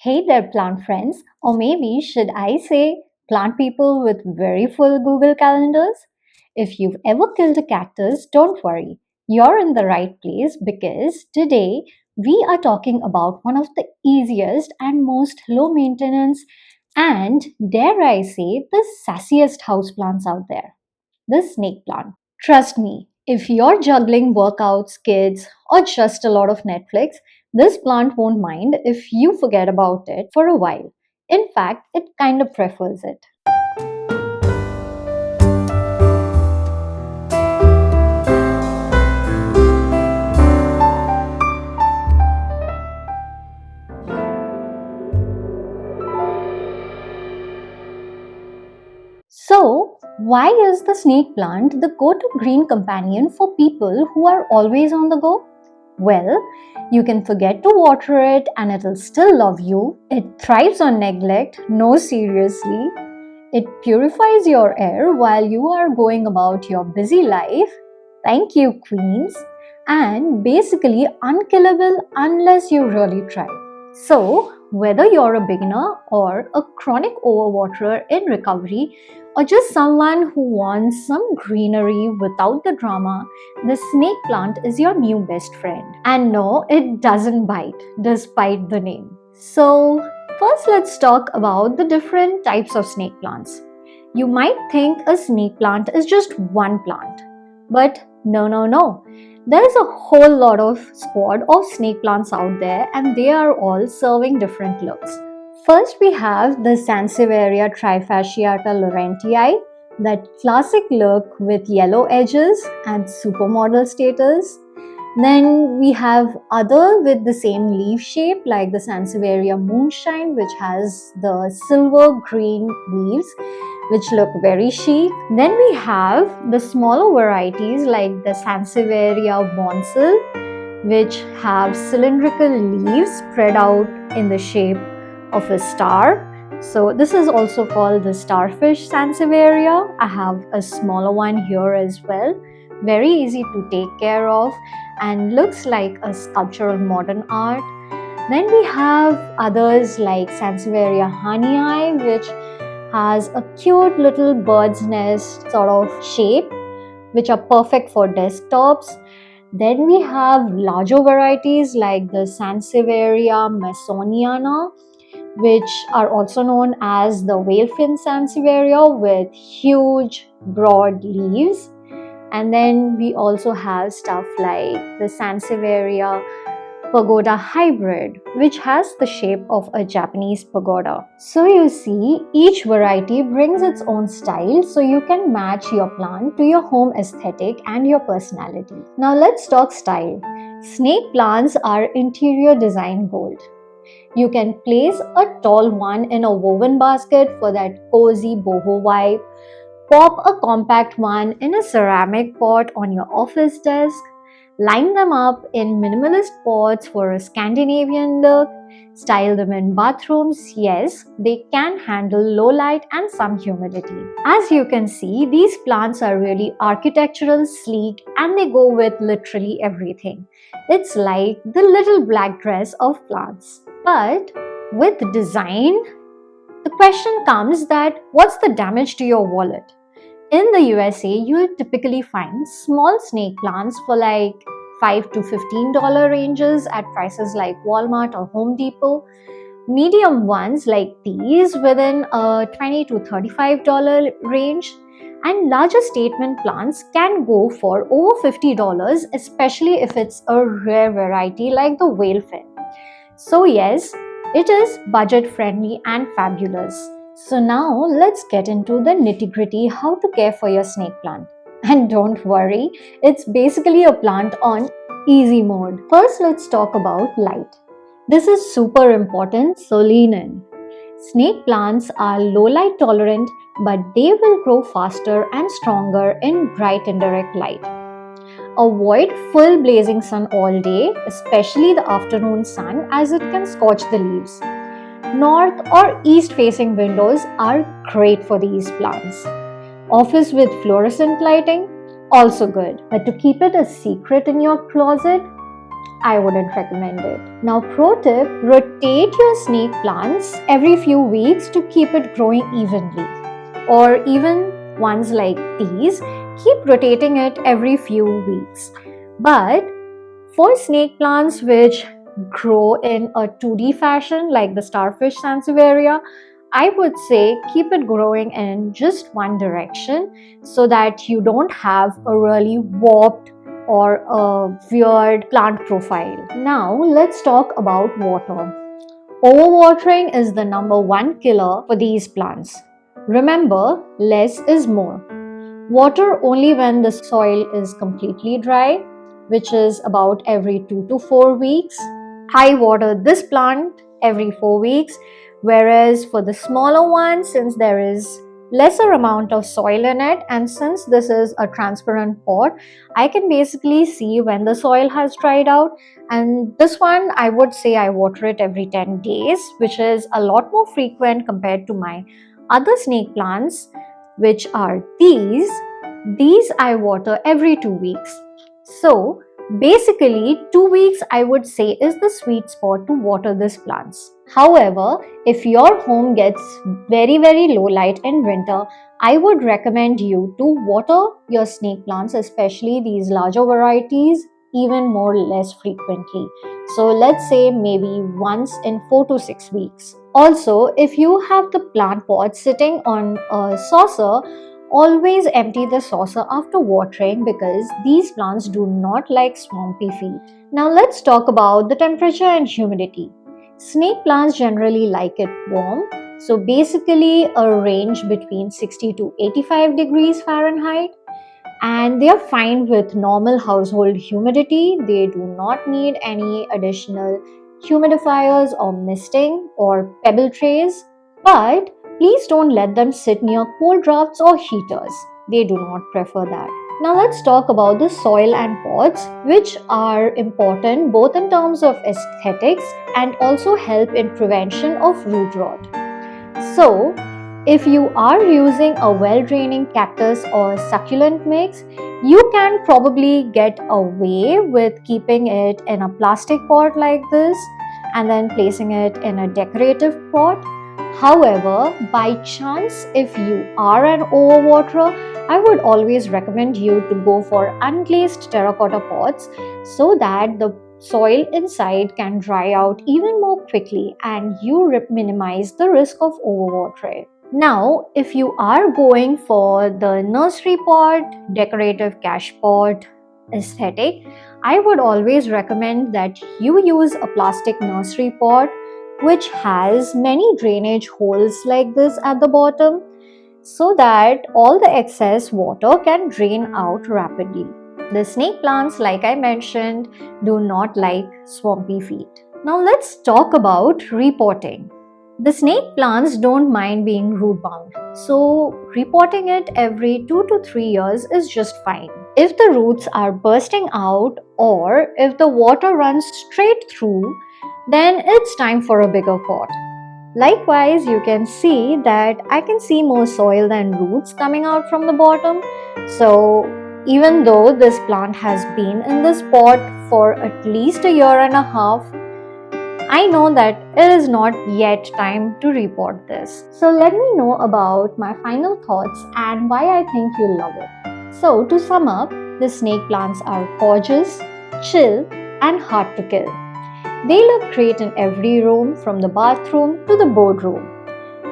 Hey there, plant friends, or maybe should I say plant people with very full Google calendars? If you've ever killed a cactus, don't worry. You're in the right place because today we are talking about one of the easiest and most low maintenance and, dare I say, the sassiest houseplants out there, the snake plant. Trust me, if you're juggling workouts, kids, or just a lot of Netflix, this plant won't mind if you forget about it for a while. In fact, it kind of prefers it. So, why is the snake plant the go to green companion for people who are always on the go? Well, you can forget to water it and it'll still love you. It thrives on neglect, no, seriously. It purifies your air while you are going about your busy life. Thank you, Queens. And basically unkillable unless you really try. So, whether you're a beginner or a chronic overwaterer in recovery, or just someone who wants some greenery without the drama, the snake plant is your new best friend. And no, it doesn't bite, despite the name. So, first let's talk about the different types of snake plants. You might think a snake plant is just one plant, but no. There's a whole lot of squad of snake plants out there and they are all serving different looks. First, we have the Sansevieria trifasciata laurentii, that classic look with yellow edges and supermodel status. Then we have other with the same leaf shape like the Sansevieria moonshine, which has the silver green leaves which look very chic. Then we have the smaller varieties like the Sansevieria bonsal, which have cylindrical leaves spread out in the shape of a star. So this is also called the starfish Sansevieria. I have a smaller one here as well. Very easy to take care of and looks like a sculptural modern art. Then we have others like Sansevieria honeyi, which has a cute little bird's nest sort of shape, which are perfect for desktops. Then we have larger varieties like the Sansevieria masoniana, which are also known as the whalefin Sansevieria with huge broad leaves. And then we also have stuff like the Sansevieria pagoda hybrid, which has the shape of a Japanese pagoda. So you see, each variety brings its own style, so you can match your plant to your home aesthetic and your personality. Now let's talk style. Snake plants are interior design gold. You can place a tall one in a woven basket for that cozy boho vibe. Pop a compact one in a ceramic pot on your office desk. Line them up in minimalist pots for a Scandinavian look. Style them in bathrooms. Yes, they can handle low light and some humidity. As you can see, these plants are really architectural, sleek, and they go with literally everything. It's like the little black dress of plants. But with design, the question comes that what's the damage to your wallet? In the USA, you'll typically find small snake plants for like $5 to $15 ranges at prices like Walmart or Home Depot. Medium ones like these within a $20 to $35 range. And larger statement plants can go for over $50, especially if it's a rare variety like the whalefin. So yes, it is budget friendly and fabulous. So now let's get into the nitty-gritty how to care for your snake plant. And don't worry, it's basically a plant on easy mode. First, let's talk about light. This is super important, so lean in. Snake plants are low light tolerant, but they will grow faster and stronger in bright indirect light. Avoid full blazing sun all day, especially the afternoon sun, as it can scorch the leaves. North or east facing windows are great for these plants. Office with fluorescent lighting, also good. But to keep it a secret in your closet, I wouldn't recommend it. Now, pro tip, rotate your snake plants every few weeks to keep it growing evenly. Or even ones like these, keep rotating it every few weeks. But for snake plants which grow in a 2D fashion like the starfish Sansevieria, I would say keep it growing in just one direction so that you don't have a really warped or a weird plant profile. Now let's talk about water. Overwatering is the #1 killer for these plants. Remember, less is more. Water only when the soil is completely dry, which is about every 2 to 4 weeks. I water this plant every 4 weeks, whereas for the smaller one, since there is lesser amount of soil in it and since this is a transparent pot, I can basically see when the soil has dried out, and this one I would say I water it every 10 days, which is a lot more frequent compared to my other snake plants, which are these I water every 2 weeks. So basically 2 weeks I would say is the sweet spot to water these plants. However, if your home gets very low light in winter, I would recommend you to water your snake plants, especially these larger varieties, even more less frequently. So let's say maybe once in 4 to 6 weeks. Also, if you have the plant pot sitting on a saucer, always empty the saucer after watering because these plants do not like swampy feet. Now let's talk about the temperature and humidity. Snake plants generally like it warm, so basically a range between 60 to 85 degrees Fahrenheit, and they are fine with normal household humidity. They do not need any additional humidifiers or misting or pebble trays, but please don't let them sit near cold drafts or heaters. They do not prefer that. Now let's talk about the soil and pots, which are important both in terms of aesthetics and also help in prevention of root rot. So, if you are using a well-draining cactus or succulent mix, you can probably get away with keeping it in a plastic pot like this and then placing it in a decorative pot. However, by chance, if you are an overwaterer, I would always recommend you to go for unglazed terracotta pots so that the soil inside can dry out even more quickly and you minimize the risk of overwatering. Now, if you are going for the nursery pot, decorative cash pot aesthetic, I would always recommend that you use a plastic nursery pot which has many drainage holes like this at the bottom so that all the excess water can drain out rapidly. The snake plants, like I mentioned, do not like swampy feet. Now let's talk about repotting. The snake plants don't mind being root bound, so repotting it every 2 to 3 years is just fine. If the roots are bursting out or if the water runs straight through, then it's time for a bigger pot. Likewise, you can see that I can see more soil than roots coming out from the bottom. So even though this plant has been in this pot for at least a year and a half, I know that it is not yet time to repot this. So let me know about my final thoughts and why I think you'll love it. So to sum up, the snake plants are gorgeous, chill, and hard to kill. They look great in every room from the bathroom to the boardroom.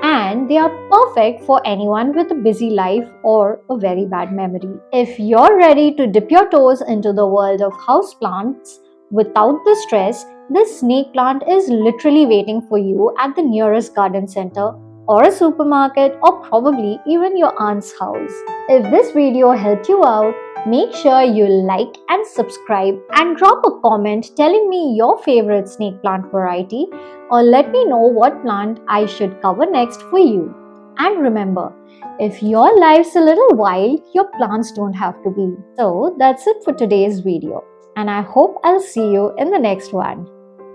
And they are perfect for anyone with a busy life or a very bad memory. If you're ready to dip your toes into the world of houseplants without the stress, this snake plant is literally waiting for you at the nearest garden center or a supermarket or probably even your aunt's house. If this video helped you out, make sure you like and subscribe and drop a comment telling me your favorite snake plant variety or let me know what plant I should cover next for you. And remember, if your life's a little wild, your plants don't have to be. So that's it for today's video, and I hope I'll see you in the next one.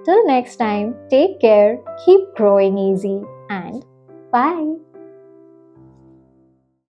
Till next time, take care, keep growing easy, and bye.